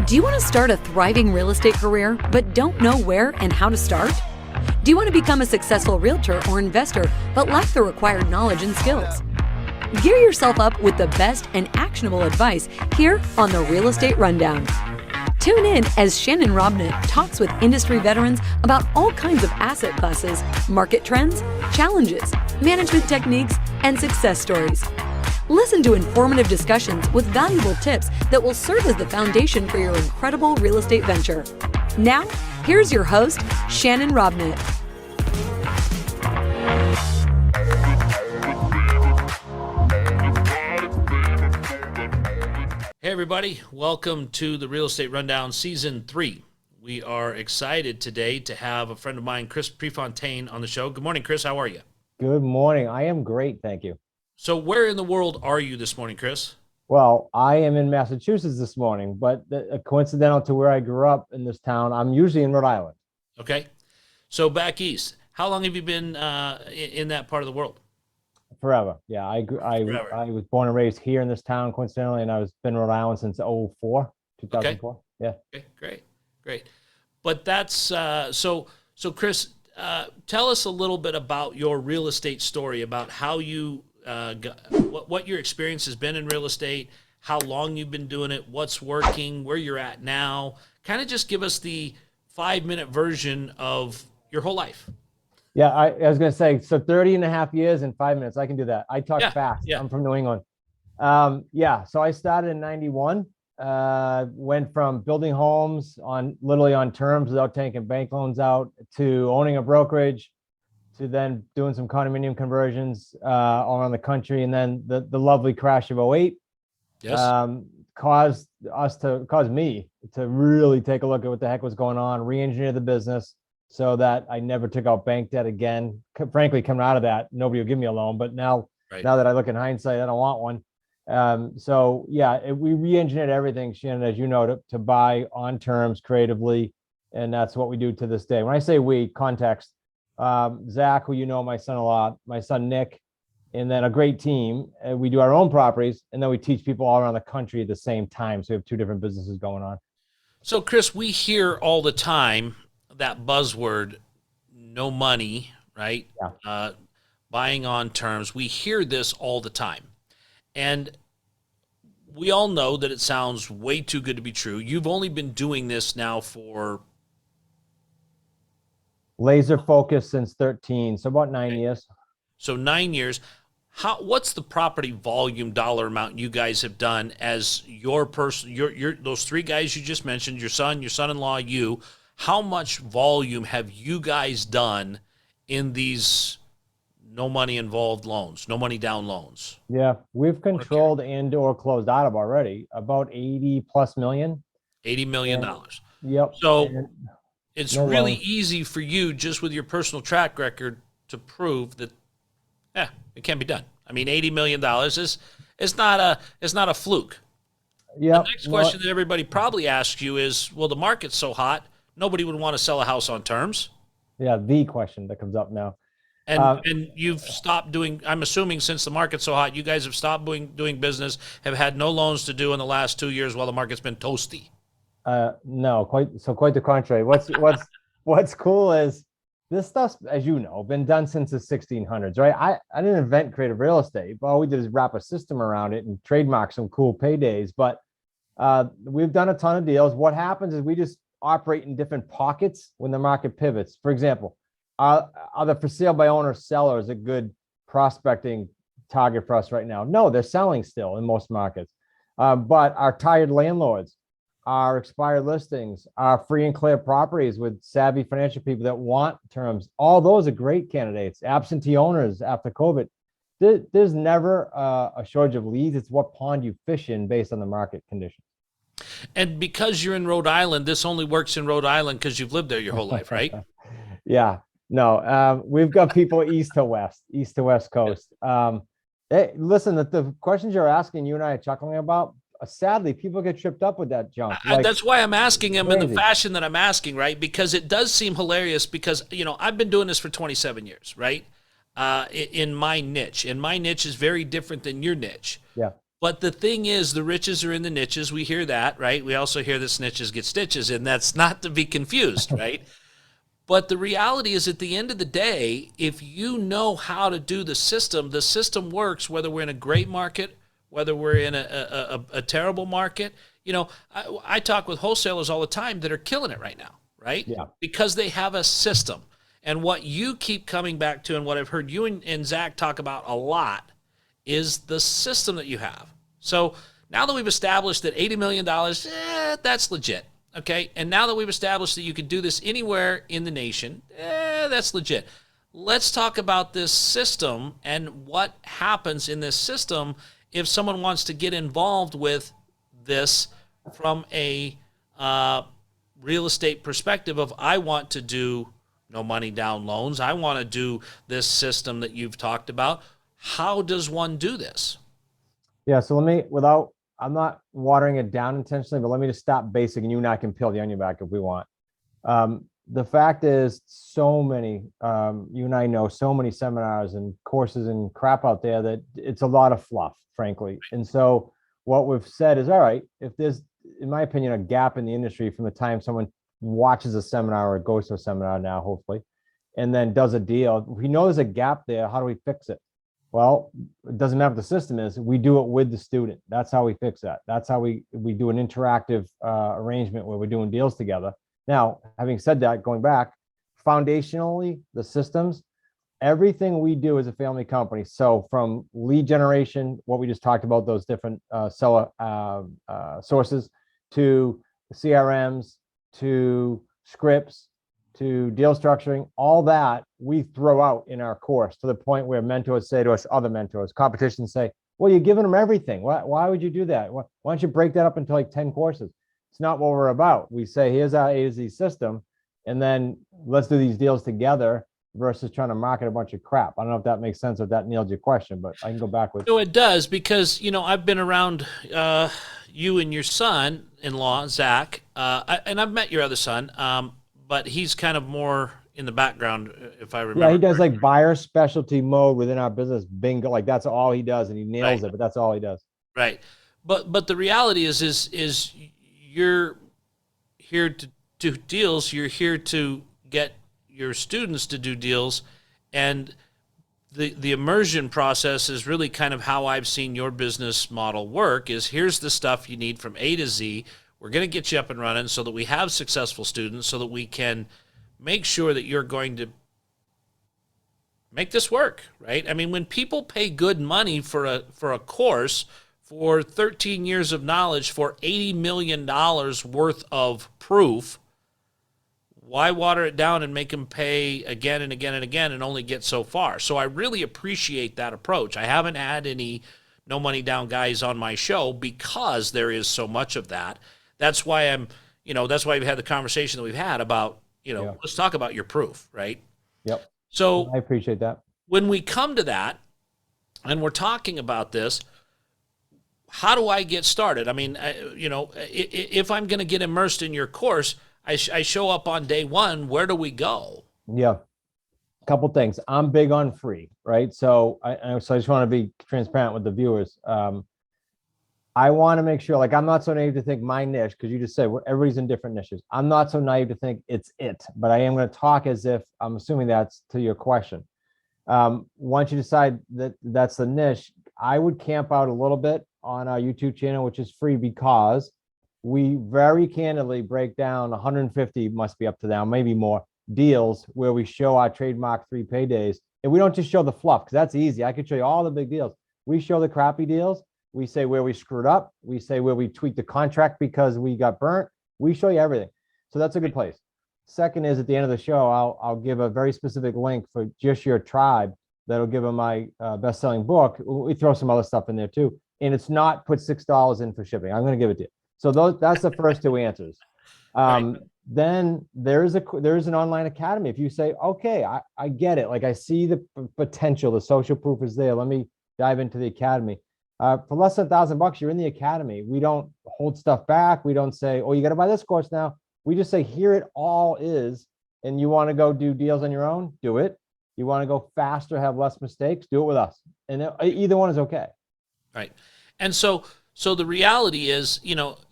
Do you want to start a thriving real estate career but don't know where and how to start? Do you want to become a successful realtor or investor but lack the required knowledge and skills? Gear yourself up with the best and actionable advice here on the Real Estate Rundown. Tune in as Shannon Robnett talks with industry veterans about all kinds of asset classes, market trends, challenges, management techniques, and success stories. Listen to informative discussions with valuable tips that will serve as the foundation for your incredible real estate venture. Now, here's your host, Shannon Robnett. Hey everybody, welcome to the Real Estate Rundown Season 3. We are excited today to have a friend of mine, Chris Prefontaine, on the show. Good morning, Chris. How are you? Good morning. I am great, thank you. So where in the world are you this morning, Chris? Well, I am in Massachusetts this morning, but coincidental to where I grew up in this town, I'm usually in Rhode Island. Okay. So back east. How long have you been in that part of the world? Forever. Yeah, I was born and raised here in this town, coincidentally, and I've been in Rhode Island since 2004. Okay. Yeah. Okay, great. But that's, so Chris, tell us a little bit about your real estate story, about how you, what your experience has been in real estate, how long you've been doing it, what's working, where you're at now. Kind of just give us the 5-minute version of your whole life. Yeah, I was going to say, so 30 and a half years in 5 minutes. I can do that. I talk fast. Yeah. I'm from New England. So I started in 91, went from building homes literally on terms without taking bank loans out, to owning a brokerage, to then doing some condominium conversions all around the country. And then the lovely crash of 2008 caused me to really take a look at what the heck was going on, re-engineer the business so that I never took out bank debt again. Frankly, coming out of that, nobody will give me a loan. But now that I look in hindsight, I don't want one. We re-engineered everything, Shannon, as you know, to buy on terms creatively. And that's what we do to this day. When I say we, context, Zach, who you know, my son-in-law, my son, Nick, and then a great team. We do our own properties, and then we teach people all around the country at the same time. So we have two different businesses going on. So Chris, we hear all the time that buzzword, no money, right? Yeah. Buying on terms. We hear this all the time. And we all know that it sounds way too good to be true. You've only been doing this now for laser focus since 13, so about 9 years. So 9 years. What's the property volume dollar amount you guys have done as your person, your those three guys you just mentioned, your son, your son-in-law, you? How much volume have you guys done in these no money involved loans, no money down loans? Yeah, we've controlled and or closed out of already about 80 plus million. $80 million. Yep. So it's really easy for you, just with your personal track record, to prove that it can be done. I mean, $80 million is not a fluke. Yeah. The next question that everybody probably asks you is, well, the market's so hot, nobody would want to sell a house on terms. Yeah, the question that comes up now. And you've stopped doing, I'm assuming since the market's so hot, you guys have stopped doing business, have had no loans to do in the last 2 years while the market's been toasty. No, quite the contrary. What's cool is this stuff's, as you know, been done since the 1600s, right? I didn't invent creative real estate, but all we did is wrap a system around it and trademark some cool paydays. But we've done a ton of deals. What happens is we just operate in different pockets when the market pivots. For example, are the for sale by owner sellers a good prospecting target for us right now? No, they're selling still in most markets. But our tired landlords, our expired listings, our free and clear properties with savvy financial people that want terms, all those are great candidates. Absentee owners after COVID. There's never a shortage of leads. It's what pond you fish in based on the market conditions. And because you're in Rhode Island, this only works in Rhode Island because you've lived there your whole life, right? Yeah. No, we've got people east to west coast. Hey, listen, the questions you're asking, you and I are chuckling about, sadly, people get tripped up with that junk. That's why I'm asking them in the fashion that I'm asking, right? Because it does seem hilarious because, I've been doing this for 27 years, right? In my niche. And my niche is very different than your niche. Yeah. But the thing is, the riches are in the niches. We hear that, right? We also hear that snitches get stitches, and that's not to be confused, right? But the reality is, at the end of the day, if you know how to do the system works, whether we're in a great market, whether we're in a terrible market. You know, I talk with wholesalers all the time that are killing it right now, right? Yeah. Because they have a system. And what you keep coming back to, and what I've heard you and Zach talk about a lot, is the system that you have. So now that we've established that $80 million, that's legit. Okay. And now that we've established that you can do this anywhere in the nation, that's legit. Let's talk about this system and what happens in this system if someone wants to get involved with this from a real estate perspective of, I want to do no money down loans. I want to do this system that you've talked about. How does one do this? Yeah. So I'm not watering it down intentionally, but let me just stop basic, and you and I can peel the onion back if we want. The fact is, so many, you and I know so many seminars and courses and crap out there that it's a lot of fluff, frankly. And so what we've said is, all right, if there's, in my opinion, a gap in the industry from the time someone watches a seminar or goes to a seminar now, hopefully, and then does a deal, we know there's a gap there. How do we fix it? Well, it doesn't matter what the system is. We do it with the student. That's how we fix that. That's how we do an interactive arrangement where we're doing deals together. Now, having said that, going back, foundationally, the systems, everything we do as a family company. So from lead generation, what we just talked about, those different seller sources, to CRMs, to scripts, to deal structuring, all that we throw out in our course, to the point where mentors say to us, other mentors, competitions say, well, you're giving them everything. Why would you do that? Why don't you break that up into like 10 courses? It's not what we're about. We say, here's our A to Z system, and then let's do these deals together versus trying to market a bunch of crap. I don't know if that makes sense, or if that nailed your question, but I can go back with. No, it does, because, you know, I've been around you and your son-in-law, Zach, and I've met your other son, but he's kind of more in the background, if I remember. Yeah, he does like buyer specialty mode within our business. Bingo. Like that's all he does, and he nails it, but that's all he does. Right. But the reality is you're here to do deals. You're here to get your students to do deals, and the immersion process is really kind of how I've seen your business model work. Is, here's the stuff you need from A to Z. We're going to get you up and running so that we have successful students, so that we can make sure that you're going to make this work, right? I mean, when people pay good money for a course, for 13 years of knowledge, for $80 million worth of proof, why water it down and make them pay again and again and again and only get so far? So I really appreciate that approach. I haven't had any no money down guys on my show because there is so much of that. That's why that's why we've had the conversation that we've had about, let's talk about your proof, right? Yep. So I appreciate that. When we come to that and we're talking about this, how do I get started? I mean, if I'm going to get immersed in your course, I show up on day one, where do we go? Yeah. A couple things. I'm big on free, right? So I just want to be transparent with the viewers. I want to make sure, like, I'm not so naive to think my niche, because you just said everybody's in different niches. I'm not so naive to think it's it, but I am going to talk as if I'm assuming that's to your question. Once you decide that that's the niche, I would camp out a little bit on our YouTube channel, which is free, because we very candidly break down 150, must be up to now, maybe more, deals where we show our trademark 3 paydays. And we don't just show the fluff, because that's easy. I could show you all the big deals. We show the crappy deals. We say where we screwed up. We say where we tweaked the contract because we got burnt. We show you everything. So that's a good place. Second is, at the end of the show, I'll give a very specific link for just your tribe that'll give them my best-selling book. We throw some other stuff in there too. And it's not put $6 in for shipping. I'm going to give it to you. So that's the first 2 answers. Right. Then there's an online academy. If you say, okay, I get it. Like, I see the potential, the social proof is there. Let me dive into the academy. For less than $1,000, you're in the academy. We don't hold stuff back. We don't say, oh, you got to buy this course now. We just say, here it all is. And you want to go do deals on your own? Do it. You want to go faster, have less mistakes? Do it with us. And either one is okay. Right. And so the reality is,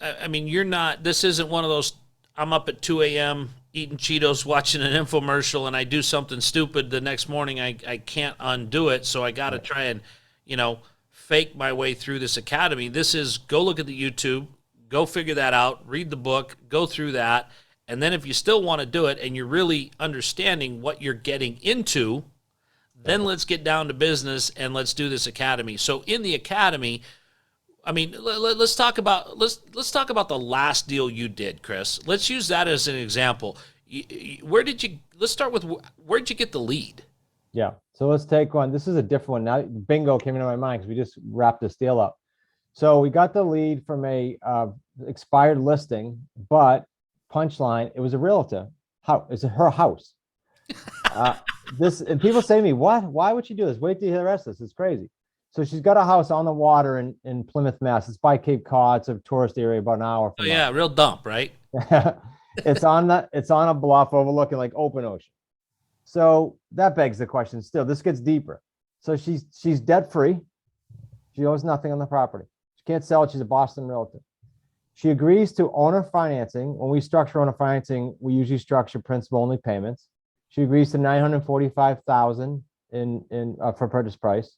I mean, this isn't one of those, I'm up at 2 a.m. eating Cheetos, watching an infomercial, and I do something stupid the next morning. I can't undo it. So I got to try and, fake my way through this academy. This is go look at the YouTube, go figure that out, read the book, go through that. And then if you still want to do it and you're really understanding what you're getting into, then let's get down to business and let's do this academy. So in the academy, I mean, let's talk about the last deal you did, Chris. Let's use that as an example. Let's start with where did you get the lead? Yeah. So let's take one. This is a different one. Now, bingo came into my mind because we just wrapped this deal up. So we got the lead from a expired listing, but punchline, it was a realtor. It's her house. And people say to me, what? Why would you do this? Wait to hear the rest of this. It's crazy. So she's got a house on the water in Plymouth, Mass. It's by Cape Cod. It's a tourist area about an hour from yeah, real dump, right? It's on a bluff overlooking like open ocean. So that begs the question still. This gets deeper. So she's debt free. She owes nothing on the property. She can't sell it. She's a Boston realtor. She agrees to owner financing. When we structure owner financing, we usually structure principal only payments. She agrees to $945,000 for purchase price.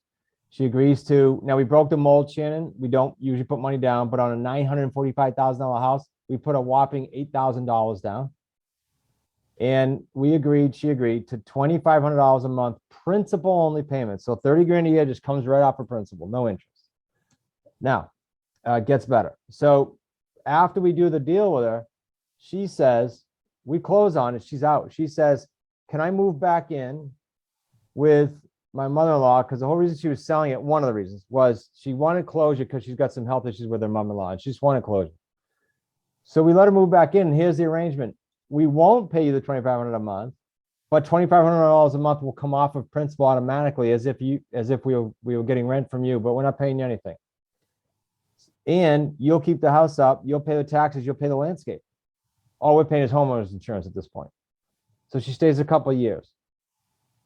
She agrees to, now we broke the mold, Shannon. We don't usually put money down, but on a $945,000 house, we put a whopping $8,000 down. And she agreed to $2,500 a month, principal only payments. So 30 grand a year just comes right off of principal, no interest. Now, it gets better. So after we do the deal with her, she says, we close on it. She's out. She says, can I move back in with my mother-in-law? Because the whole reason she was selling it, one of the reasons was she wanted closure because she's got some health issues with her mother-in-law and she just wanted closure. So we let her move back in. And here's the arrangement. We won't pay you the $2,500 a month, but $2,500 a month will come off of principal automatically as if we were getting rent from you, but we're not paying you anything. And you'll keep the house up. You'll pay the taxes. You'll pay the landscape. All we're paying is homeowners insurance at this point. So she stays a couple of years.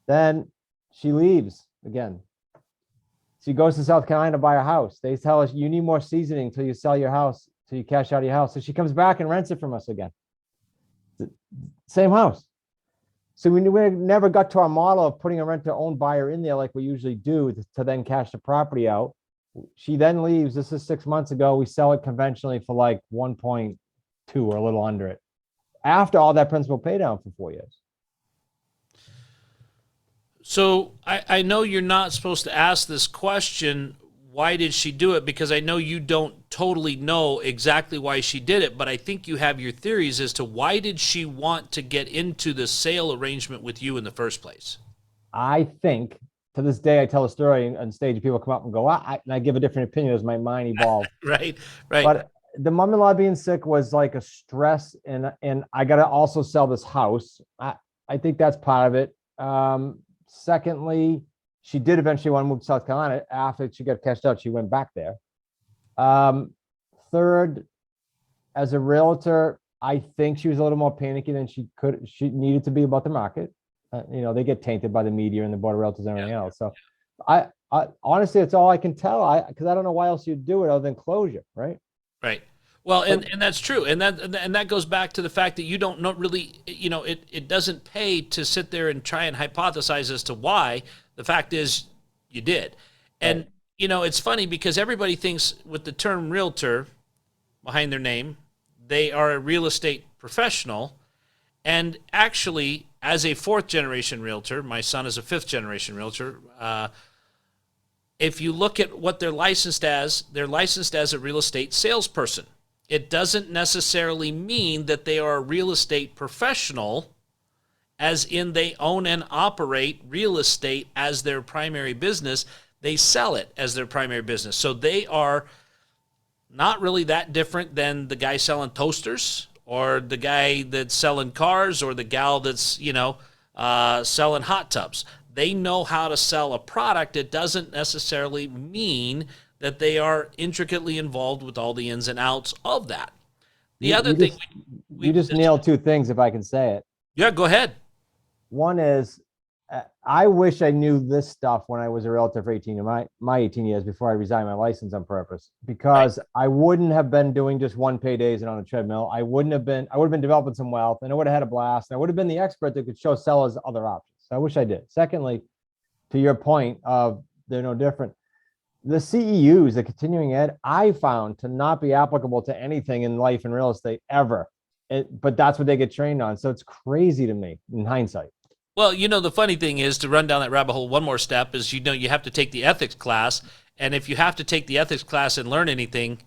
Then she leaves again. She goes to South Carolina to buy a house. They tell us you need more seasoning till you sell your house, till you cash out of your house. So she comes back and rents it from us again. Same house. So we never got to our model of putting a rent-to-own buyer in there like we usually do to then cash the property out. She then leaves. This is 6 months ago. We sell it conventionally for like 1.2 or a little under it. After all that principal pay down for 4 years. So I know you're not supposed to ask this question, why did she do it? Because I know you don't totally know exactly why she did it, but I think you have your theories as to why did she want to get into the sale arrangement with you in the first place? I think to this day, I tell a story on stage, people come up and go, and I give a different opinion as my mind evolves. Right. But the mother-in-law being sick was like a stress, and I got to also sell this house. I think that's part of it. Secondly, she did eventually want to move to South Carolina. After she got cashed out, she went back there. Third, as a realtor, I think she was a little more panicky than she needed to be about the market. They get tainted by the media and the board of realtors and everything else. So I honestly, it's all I can tell. Because I don't know why else you'd do it other than closure, right? Right. Well, and that's true. And that goes back to the fact that you don't know really, it doesn't pay to sit there and try and hypothesize as to why. The fact is you did. And, it's funny because everybody thinks with the term realtor behind their name, they are a real estate professional. And actually, as a fourth generation realtor, my son is a fifth generation realtor. If you look at what they're licensed as a real estate salesperson. It doesn't necessarily mean that they are a real estate professional, as in they own and operate real estate as their primary business. They sell it as their primary business. So they are not really that different than the guy selling toasters or the guy that's selling cars or the gal that's, selling hot tubs. They know how to sell a product. It doesn't necessarily mean that they are intricately involved with all the ins and outs of that. The other thing... You just nailed two things, if I can say it. Yeah, go ahead. One is, I wish I knew this stuff when I was a realtor for 18 of my 18 years before I resigned my license on purpose, because I wouldn't have been doing just one paydays and on a treadmill. I would have been developing some wealth, and I would have had a blast. And I would have been the expert that could show sellers other options. So I wish I did. Secondly, to your point of they're no different, the CEUs, the continuing ed, I found to not be applicable to anything in life and real estate ever. But that's what they get trained on. So it's crazy to me in hindsight. Well, the funny thing is, to run down that rabbit hole one more step, is you have to take the ethics class, and if you have to take the ethics class and learn anything,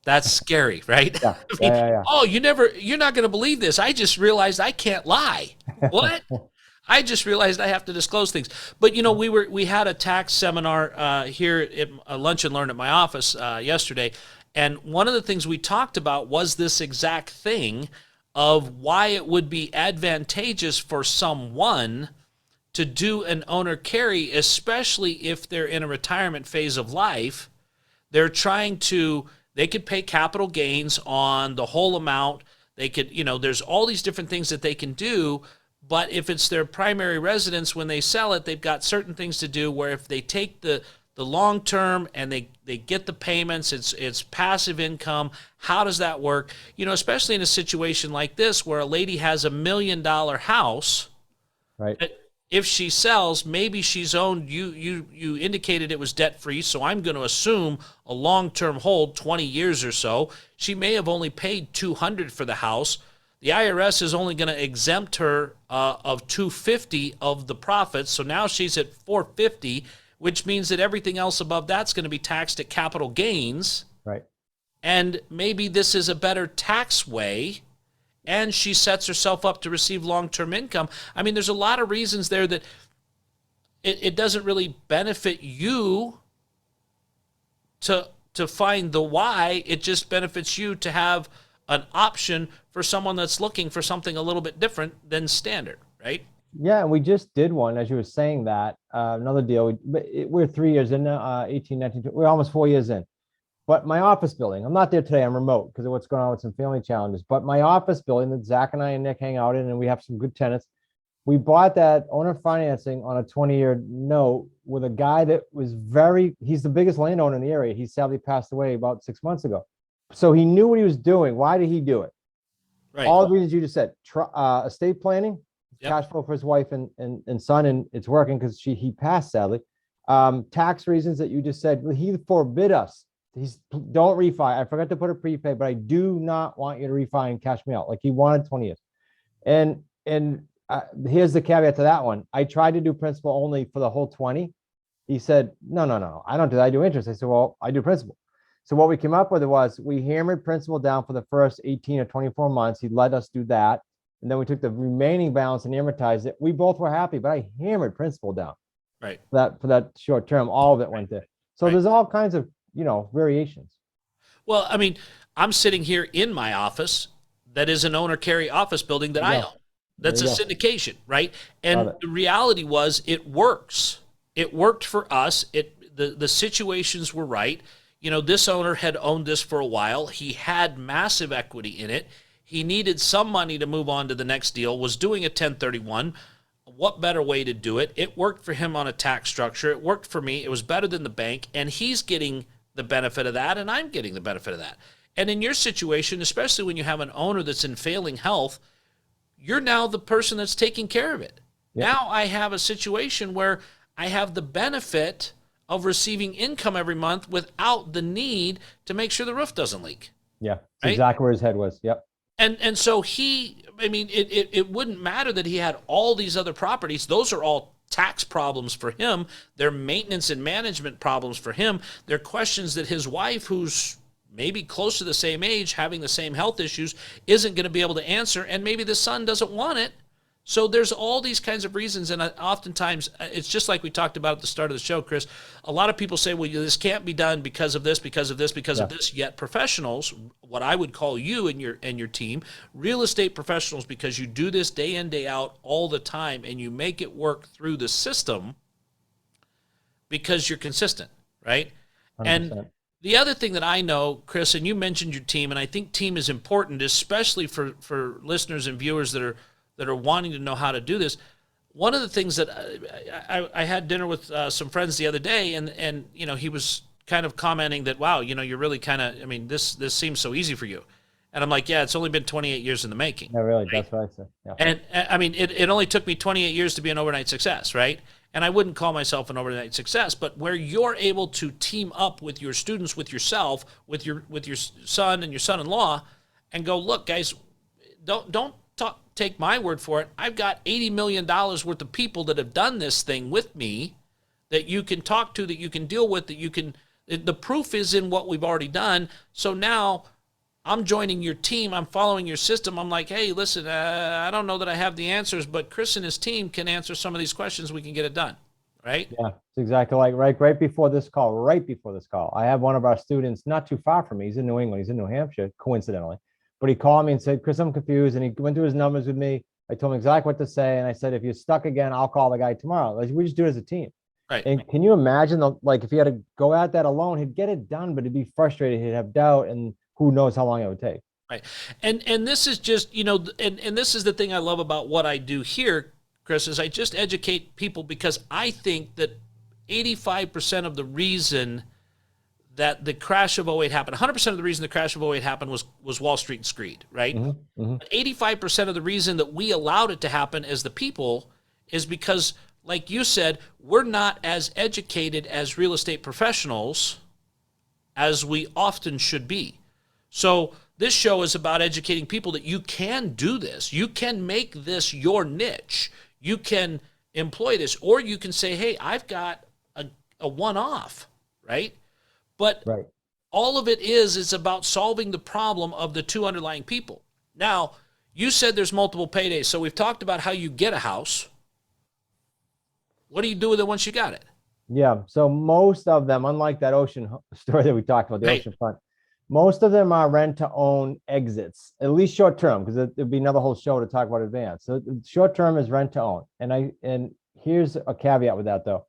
that's scary, right? Yeah. Yeah. Oh, you're not going to believe this. I just realized I can't lie. What? I just realized I have to disclose things. But we had a tax seminar here at Lunch and Learn at my office yesterday, and one of the things we talked about was this exact thing of why it would be advantageous for someone to do an owner carry, especially if they're in a retirement phase of life. They could pay capital gains on the whole amount. They could, there's all these different things that they can do. But if it's their primary residence, when they sell it, they've got certain things to do where if they take the long term and they get the payments, it's passive income. How does that work? Especially in a situation like this where a lady has $1 million house, right? If she sells, maybe she's owned, you indicated it was debt free, so I'm going to assume a long-term hold, 20 years or so. She may have only paid $200 for the house. The IRS is only going to exempt her of $250 of the profits, so now she's at $450, which means that everything else above that's going to be taxed at capital gains. Right. And maybe this is a better tax way, and she sets herself up to receive long-term income. I mean, there's a lot of reasons there that it doesn't really benefit you to find the why. It just benefits you to have an option for someone that's looking for something a little bit different than standard, right? Yeah, and we just did one, as you were saying that, another deal. We're 3 years in now, 18, 19, we're almost 4 years in. But my office building, I'm not there today, I'm remote because of what's going on with some family challenges. But my office building that Zach and I and Nick hang out in, and we have some good tenants, we bought that owner financing on a 20-year note with a guy that was he's the biggest landowner in the area. He sadly passed away about 6 months ago. So he knew what he was doing. Why did he do it? Right. All the reasons you just said, estate planning, Yep. cash flow for his wife and son, and it's working because he passed sadly. Tax reasons that you just said, he forbid us. Don't refi. I forgot to put a prepay, but I do not want you to refi and cash me out. Like he wanted 20 years. And here's the caveat to that one. I tried to do principal only for the whole 20. He said, no, I don't do that. I do interest. I said, well, I do principal. So what we came up with was we hammered principal down for the first 18 or 24 months. He let us do that. And then we took the remaining balance and amortized it. We both were happy, but I hammered principal down. Right. For that short term, all of it went there. So there's all kinds of, variations. Well, I mean, I'm sitting here in my office that is an owner carry office building that I own. That's a syndication, right? And the reality was it works. It worked for us. The situations were right. This owner had owned this for a while. He had massive equity in it. He needed some money to move on to the next deal, was doing a 1031. What better way to do it? It worked for him on a tax structure. It worked for me. It was better than the bank, and he's getting the benefit of that, and I'm getting the benefit of that. And in your situation, especially when you have an owner that's in failing health, you're now the person that's taking care of it. Yep. Now I have a situation where I have the benefit of receiving income every month without the need to make sure the roof doesn't leak. Yeah, that's right? Exactly where his head was. Yep. And so it wouldn't matter that he had all these other properties. Those are all tax problems for him. They're maintenance and management problems for him. They're questions that his wife, who's maybe close to the same age, having the same health issues, isn't going to be able to answer, and maybe the son doesn't want it. So there's all these kinds of reasons, and oftentimes it's just like we talked about at the start of the show, Chris. A lot of people say, well, this can't be done because of this, because of this, because of this. Yet professionals, what I would call you and your team, real estate professionals, because you do this day in, day out all the time, and you make it work through the system because you're consistent, right? 100%. And the other thing that I know, Chris, and you mentioned your team, and I think team is important, especially for listeners and viewers that are wanting to know how to do this. one of the things that I had dinner with some friends the other day, and he was kind of commenting that, wow, you're really kind of, I mean, this seems so easy for you. And I'm like, yeah, it's only been 28 years in the making. Yeah, really, right? that's what I said. Yeah. And I mean, it only took me 28 years to be an overnight success, right? And I wouldn't call myself an overnight success, but where you're able to team up with your students, with yourself, with your son and your son-in-law, and go, look, guys, don't take my word for it. I've got $80 million worth of people that have done this thing with me that you can talk to, that you can deal with, that you can. The proof is in what we've already done. So now I'm joining your team. I'm following your system. I'm like, hey, listen, I don't know that I have the answers, but Chris and his team can answer some of these questions. We can get it done, right? Yeah, it's exactly like right before this call, I have one of our students not too far from me. He's in New England. He's in New Hampshire, coincidentally. But he called me and said, Chris, I'm confused. And he went through his numbers with me. I told him exactly what to say. And I said, if you're stuck again, I'll call the guy tomorrow. Like, we just do it as a team. Right. And can you imagine, if he had to go at that alone, he'd get it done, but he'd be frustrated. He'd have doubt, and who knows how long it would take. Right. And this is just, and this is the thing I love about what I do here, Chris, is I just educate people, because I think that 85% of the reason that the crash of '08 happened, 100% of the reason the crash of '08 happened was Wall Street and greed, right? Mm-hmm, mm-hmm. But 85% of the reason that we allowed it to happen as the people is because, like you said, we're not as educated as real estate professionals as we often should be. So this show is about educating people that you can do this. You can make this your niche. You can employ this, or you can say, hey, I've got a one-off, right? But right. all of it is about solving the problem of the two underlying people. Now, you said there's multiple paydays. So we've talked about how you get a house. What do you do with it once you got it? Yeah. So most of them, unlike that ocean story that we talked about, the Right. oceanfront, most of them are rent to own exits, at least short term, because it'd be another whole show to talk about advance. So short term is rent to own. And here's a caveat with that, though.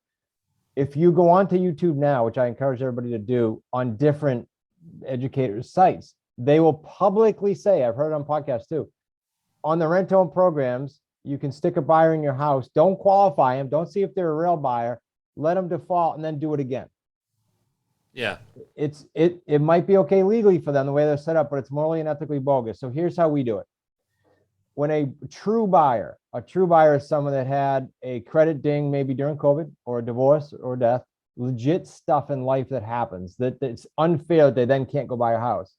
If you go onto YouTube now, which I encourage everybody to do, on different educators' sites, they will publicly say, I've heard it on podcasts too, on the rent to own programs, you can stick a buyer in your house. Don't qualify them. Don't see if they're a real buyer. Let them default and then do it again. Yeah. It might be okay legally for them the way they're set up, but it's morally and ethically bogus. So here's how we do it. When a true buyer is someone that had a credit ding, maybe during COVID or a divorce or death, legit stuff in life that happens that it's unfair that they then can't go buy a house.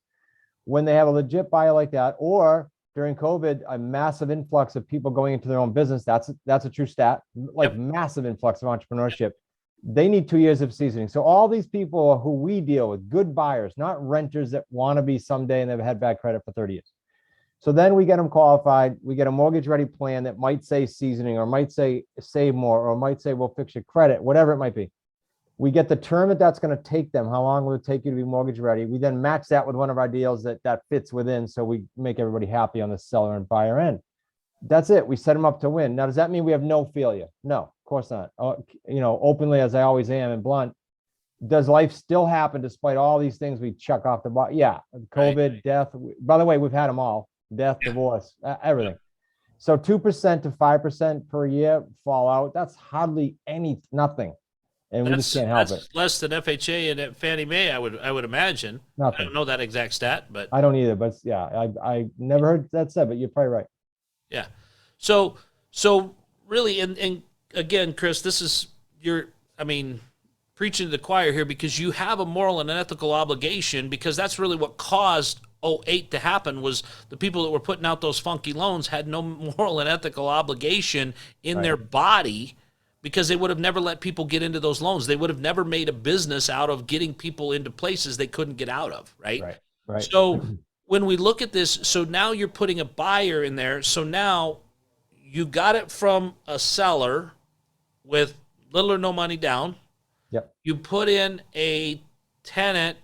When they have a legit buyer like that, or during COVID, a massive influx of people going into their own business, that's a true stat, like Yep. massive influx of entrepreneurship. They need 2 years of seasoning. So all these people who we deal with, good buyers, not renters that want to be someday and they've had bad credit for 30 years. So then we get them qualified. We get a mortgage ready plan that might say seasoning, or might say save more, or might say we'll fix your credit, whatever it might be. We get the term that's going to take them. How long will it take you to be mortgage ready? We then match that with one of our deals that fits within, so we make everybody happy on the seller and buyer end. That's it. We set them up to win. Now, does that mean we have no failure? No, of course not. Openly, as I always am and blunt, does life still happen despite all these things we chuck off the bottom? Yeah, COVID, Right. death. By the way, we've had them all. Death, divorce, everything. So 2% to 5% per year fallout, that's hardly nothing. And we just can't help it. Less than FHA and Fannie Mae, I would imagine. I Nothing. don't know that exact stat, but I don't either, but yeah, I never heard that said, but you're probably right. yeah. So really, and again, Chris, this is preaching to the choir here, because you have a moral and an ethical obligation, because that's really what caused '08 to happen. Was the people that were putting out those funky loans had no moral and ethical obligation in their body, because they would have never let people get into those loans. They would have never made a business out of getting people into places they couldn't get out of, right? Right. So when we look at this, so now you're putting a buyer in there. So now you got it from a seller with little or no money down. Yep. You put in a tenant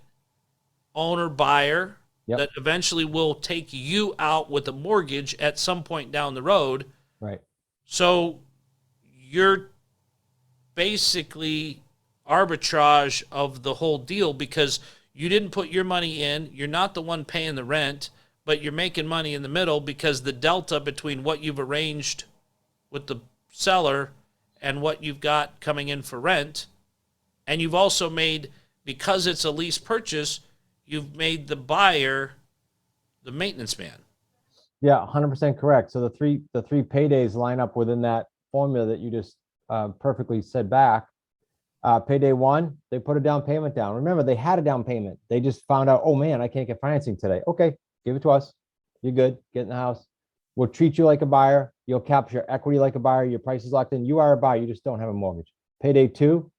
owner buyer Yep. that eventually will take you out with a mortgage at some point down the road. Right. So you're basically arbitrage of the whole deal, because you didn't put your money in. You're not the one paying the rent, but you're making money in the middle, because the delta between what you've arranged with the seller and what you've got coming in for rent. And you've also made, because it's a lease purchase, you've made the buyer the maintenance man. Yeah, 100% correct. So the three paydays line up within that formula that you just perfectly said back. Payday one, they put a down payment down. Remember, they had a down payment. They just found out, oh man, I can't get financing today. Okay, give it to us. You're good. Get in the house. We'll treat you like a buyer. You'll capture equity like a buyer. Your price is locked in. You are a buyer. You just don't have a mortgage. Payday two,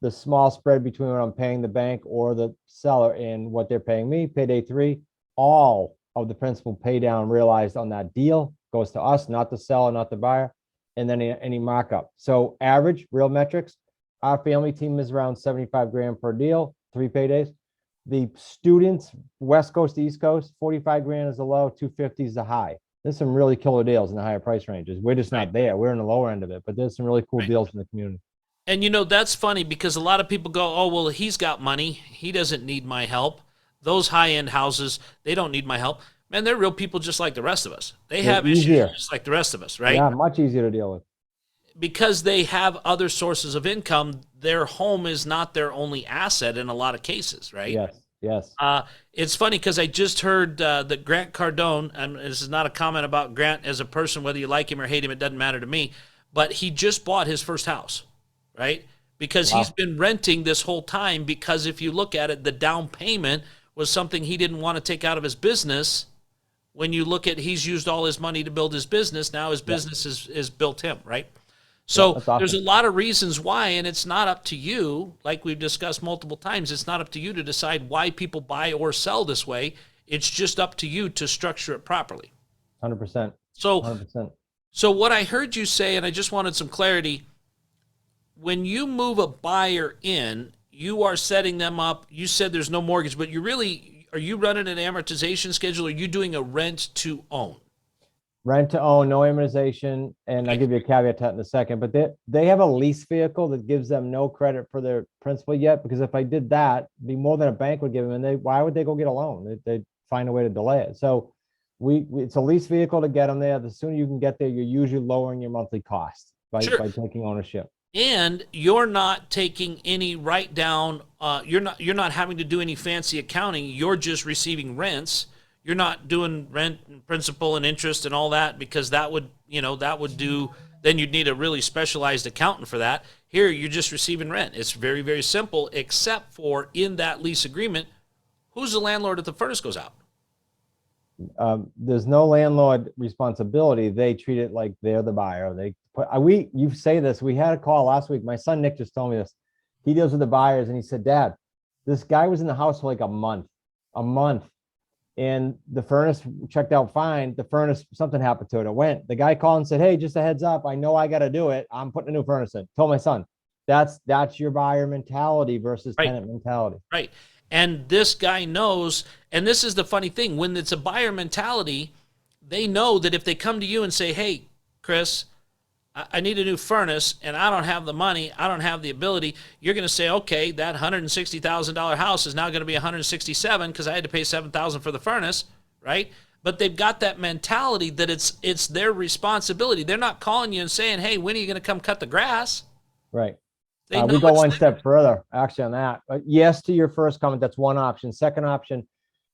the small spread between what I'm paying the bank or the seller and what they're paying me. Payday three, all of the principal pay down realized on that deal goes to us, not the seller, not the buyer, and then any markup. So average, real metrics, our family team is around 75 grand per deal, 3 paydays. The students, West Coast to East Coast, 45 grand is the low, 250 is the high. There's some really killer deals in the higher price ranges. We're just not there. We're in the lower end of it, but there's some really cool deals in the community. And that's funny because a lot of people go, oh, well, he's got money. He doesn't need my help. Those high-end houses, they don't need my help. Man, they're real people just like the rest of us. They have issues just like the rest of us, right? Yeah, much easier to deal with. Because they have other sources of income, their home is not their only asset in a lot of cases, right? Yes. It's funny because I just heard that Grant Cardone, and this is not a comment about Grant as a person, whether you like him or hate him, it doesn't matter to me, but he just bought his first house, right? Because he's been renting this whole time, because if you look at it, the down payment was something he didn't want to take out of his business. When you look at, he's used all his money to build his business, now his business is built him, right? So awesome. There's a lot of reasons why, and it's not up to you, like we've discussed multiple times, it's not up to you to decide why people buy or sell this way. It's just up to you to structure it properly. 100%. So 100%. So what I heard you say, and I just wanted some clarity, when you move a buyer in, you are setting them up, you said there's no mortgage, but are you running an amortization schedule, or are you doing a rent to own? Rent to own, no amortization, and I'll give you a caveat to that in a second, but they have a lease vehicle that gives them no credit for their principal yet, because if I did that, it'd be more than a bank would give them, and why would they go get a loan? They'd find a way to delay it. So it's a lease vehicle to get them there. The sooner you can get there, you're usually lowering your monthly cost by taking ownership. And you're not taking any write down. You're not having to do any fancy accounting. You're just receiving rents. You're not doing rent and principal and interest and all that, because that would do, then you'd need a really specialized accountant for that. Here, you're just receiving rent. It's very, very simple, except for in that lease agreement, who's the landlord if the furnace goes out? There's no landlord responsibility. They treat it like they're the buyer. You say this, we had a call last week. My son, Nick, just told me this. He deals with the buyers, and he said, Dad, this guy was in the house for like a month. And the furnace checked out fine. The furnace, something happened to it. It went. The guy called and said, hey, just a heads up. I know I got to do it. I'm putting a new furnace in. Told my son, that's your buyer mentality versus tenant mentality. Right. And this guy knows, and this is the funny thing, when it's a buyer mentality, they know that if they come to you and say, hey, Chris, I need a new furnace, and I don't have the money, I don't have the ability, you're going to say, okay, that $160,000 house is now going to be $167,000 because I had to pay $7,000 for the furnace, right? But they've got that mentality that it's their responsibility. They're not calling you and saying, hey, when are you going to come cut the grass? Right. We go one step further, actually, on that. Yes, to your first comment, that's one option. Second option,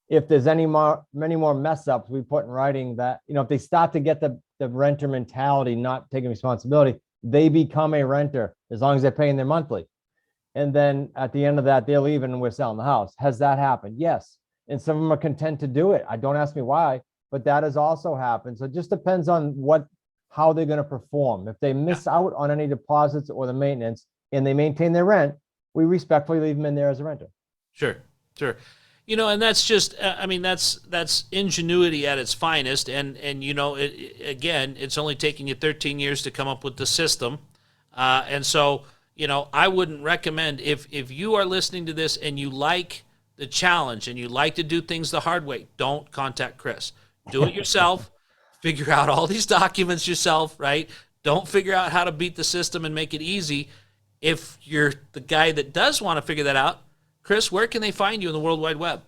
if there's many more mess ups, we put in writing that, if they start to get the renter mentality, not taking responsibility, they become a renter as long as they're paying their monthly. And then at the end of that, they're leaving and we're selling the house. Has that happened? Yes. And some of them are content to do it. Don't ask me why, but that has also happened. So it just depends on how they're going to perform. If they miss out on any deposits or the maintenance and they maintain their rent, we respectfully leave them in there as a renter. Sure. And that's just, that's ingenuity at its finest. And again, it's only taking you 13 years to come up with the system. And so, I wouldn't recommend, if you are listening to this and you like the challenge and you like to do things the hard way, don't contact Chris. Do it yourself. Figure out all these documents yourself, right? Don't figure out how to beat the system and make it easy. If you're the guy that does want to figure that out, Chris, where can they find you in the World Wide Web?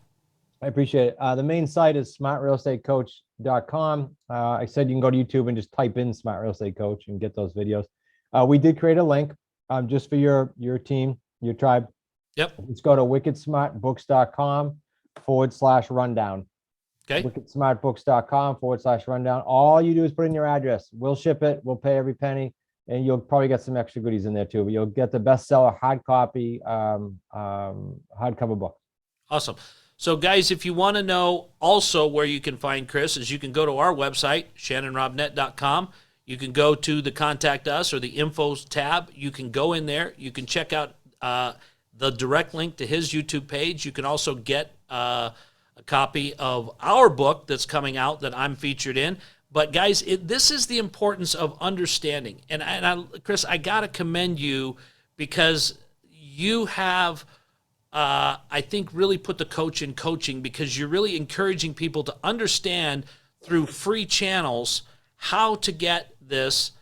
I appreciate it. The main site is smartrealestatecoach.com. I said you can go to YouTube and just type in Smart Real Estate Coach and get those videos. We did create a link just for your team, your tribe. Yep. Let's go to wickedsmartbooks.com/rundown. Okay. wickedsmartbooks.com/rundown. All you do is put in your address. We'll ship it. We'll pay every penny. And you'll probably get some extra goodies in there too. But you'll get the bestseller hard copy, hardcover book. Awesome. So guys, if you want to know also where you can find Chris, is you can go to our website, shannonrobnett.com. You can go to the Contact Us or the Infos tab. You can go in there. You can check out the direct link to his YouTube page. You can also get a copy of our book that's coming out that I'm featured in. But guys, this is the importance of understanding. And Chris, I got to commend you because you have, I think, really put the coach in coaching, because you're really encouraging people to understand through free channels how to get this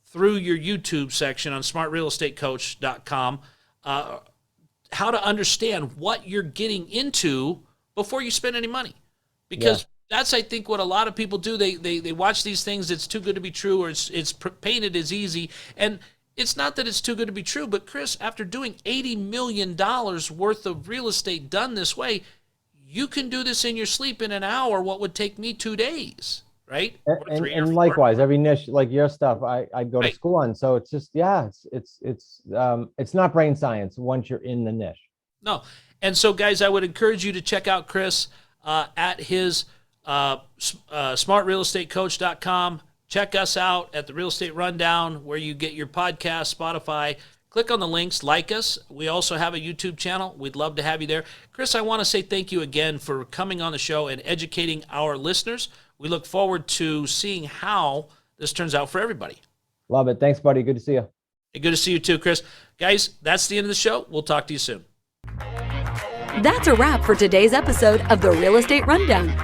through your YouTube section on smartrealestatecoach.com, how to understand what you're getting into before you spend any money. Because that's, I think, what a lot of people do. They watch these things, it's too good to be true, or it's painted as easy. And it's not that it's too good to be true, but Chris, after doing $80 million worth of real estate done this way, you can do this in your sleep in an hour, what would take me 2 days, right? And likewise, every niche, like your stuff, I go to school on. So it's just, it's not brain science once you're in the niche. No. And so, guys, I would encourage you to check out Chris at his smartrealestatecoach.com. Check us out at the Real Estate Rundown, where you get your podcast, Spotify. Click on the links, like us. We also have a YouTube channel. We'd love to have you there. Chris, I want to say thank you again for coming on the show and educating our listeners. We look forward to seeing how this turns out for everybody. Love it. Thanks, buddy. Good to see you. Hey, good to see you too, Chris. Guys, that's the end of the show. We'll talk to you soon. That's a wrap for today's episode of the Real Estate Rundown.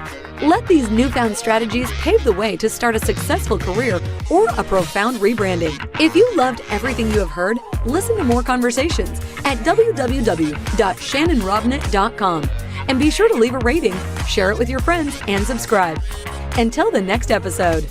Let these newfound strategies pave the way to start a successful career or a profound rebranding. If you loved everything you have heard, listen to more conversations at www.shannonrobnett.com. And be sure to leave a rating, share it with your friends, and subscribe. Until the next episode.